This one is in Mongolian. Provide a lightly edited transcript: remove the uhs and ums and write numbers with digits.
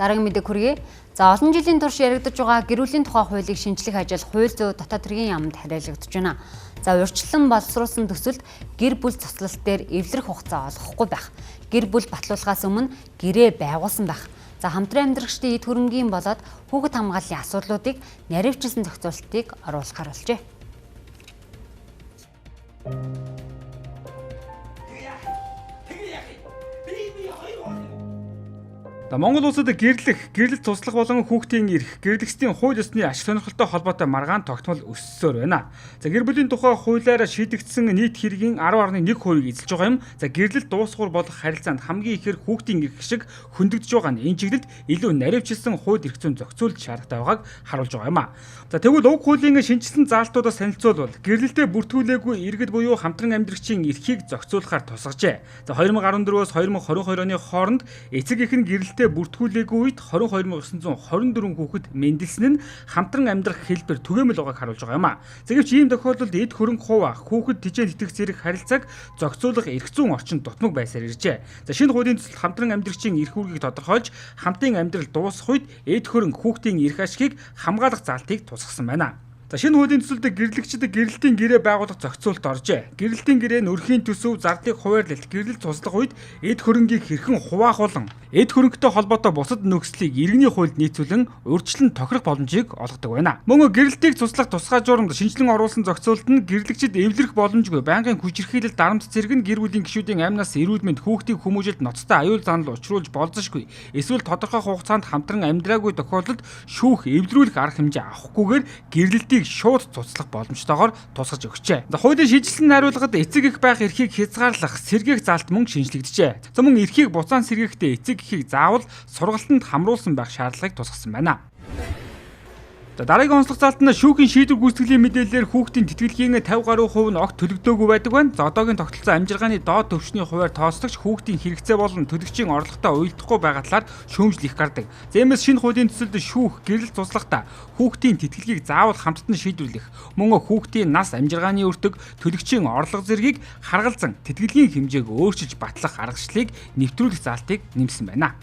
Дараагийн мэдээг хүргэе. За олон жилийн турш яригдж байгаа гэр бүлийн тухай хуулийг шинжлэх ажил хууль зүйн дотоод хэргийн яамд хариалагдж байна. За урьдчилан боловсруулсан төсөлд гэр бүл цуцлалт дээр эвлэрэх хугацаа олгохгүй байх. Гэр бүл батлуулахаас өмнө гэрээ байгуулсан байх. За хамтран амьдрагчдын эд хөрөнгийн болоод хүүхэд хамгааллын асуудлуудыг наривчилсан зохицуултыг оруулахар болжээ. Монгол улсад гэрэл туслах болон хүүхдийн эрх, гэрлэгчдийн хууль ёсны ашиг сонирхолтой холбоотой маргаан тогтмол өссөөр байна. За гэр бүлийн тухай хуулиар шийдэгдсэн нийт хэргийн 10.1 хувийг эзэлж байгаа юм. За гэрлэлт дуусгуур болох харилцаанд хамгийн ихээр хүүхдийн эрх шиг хөндөгдөж байгаа нь энэ чиглэлд илүү наривчилсан хууль эрх зүйн зохицуулалт шаардлагатай байгааг харуулж байгаа юм. За тэгвэл уг хуулийн шинжилсэн заалтуудаас танилцуулбал гэрлэлтэд бүртгүүлээгүй иргэд буюу хамтран амьдрагчийн эрхийг зохицуулахаар тусгажээ. За 2014-өөс 2022 оны хооронд эцэг эх нь гэрэлтэд бүртгүүлээгүй үед 22,924 хүүхэд мэндэлсэн нь хамтран амьдрах хэлбэр түгээмэл байгааг харуулж байгаа юм. Zegvч ийм тохиолдолд эд хөрөнгө хуваа хүүхэд тижээ тэтгэх зэрэг харилцааг зохицуулах эрх зүйн орчин дутмаг байсаар иржээ. За шинэ хуулийн төсөл хамтран амьдрагчийн эрх үүргийг тодорхойлж хамтын амьдрал дуусах үед эд хөрөнгө хүүхдийн эрх ашгийг хамгаалах залтыг тусгасан байна. За шинэ хуулийн төсөлд гэрлэгчид гэрэлтийн гэрээ байгуулах зохицуулалт оржээ. Гэрэлтийн гэрээ нь өрхийн төсөв, зардлыг хуваарлалт, гэрэл туслах үед эд хөрөнгийг хэрхэн хуваахуулан эд хөрөнгөтэй холбоотой бусад нөхцөлийг иргэний хуульд нийцүүлэн урьдчилан тохирох боломжийг олгодог байна. Мөн гэрэлтийг туслах тусгай журамд шинжилэн оруулсан зохицуулалт нь гэрлэгчид эвлэрэх боломжгүй байнгын хүчирхийлэл дарамт зэрэг нь гэр бүлийн гишүүдийн амнаас эрүүл мэнд, хүүхдийн хүмүүжилд ноцтой аюул занал учруулж болзошгүй. Эсвэл тодорхой хугацаанд хамтран амьдраагүй тохиолдолд шүүх эвлэрүүлэх арга хэмжээ авахгүйгээр гэрлэлтийг шууд цуцлах боломжтойгоор тусгаж өгчээ. За хуулийн шийдэлсэн найруулгад эцэг эх байх эрхийг хязгаарлах сэргээх залт мөн шинжлэгдэжээ. За мөн эрхийг буцаан сэргээхдээ эцэг эхийг заавал сургалтанд хамруулсан байх шаардлагыг тусгасан байна. Дараагийн онцлог залт нь шүүхийн шийдвэр гүйцэтгэлийн мэдээлэлээр хүүхдийн тэтгэлгийн 50 гаруй хувь нь огт төлөгдөөгүй байдаг байна. За одоогийн тогтолцоо амжиргааны доод төвшний хувиар тооцогч хүүхдийн хэрэгцээ болон төлөгчийн орлоготой уялдахгүй байгаа талаар шүүмжил их гардаг. За иймээс шинэ хуулийн төсөлд шүүх гэрэл туслахдаа хүүхдийн тэтгэлгийг заавал хамтдан шийдвэрлэх, мөн хүүхдийн нас, амжиргааны өртөг, төлөгчийн орлого зэргийг харгалзан тэтгэлгийн хэмжээг өөрчилж батлах аргачлалыг нэвтрүүлэх залтыг нэмсэн байна.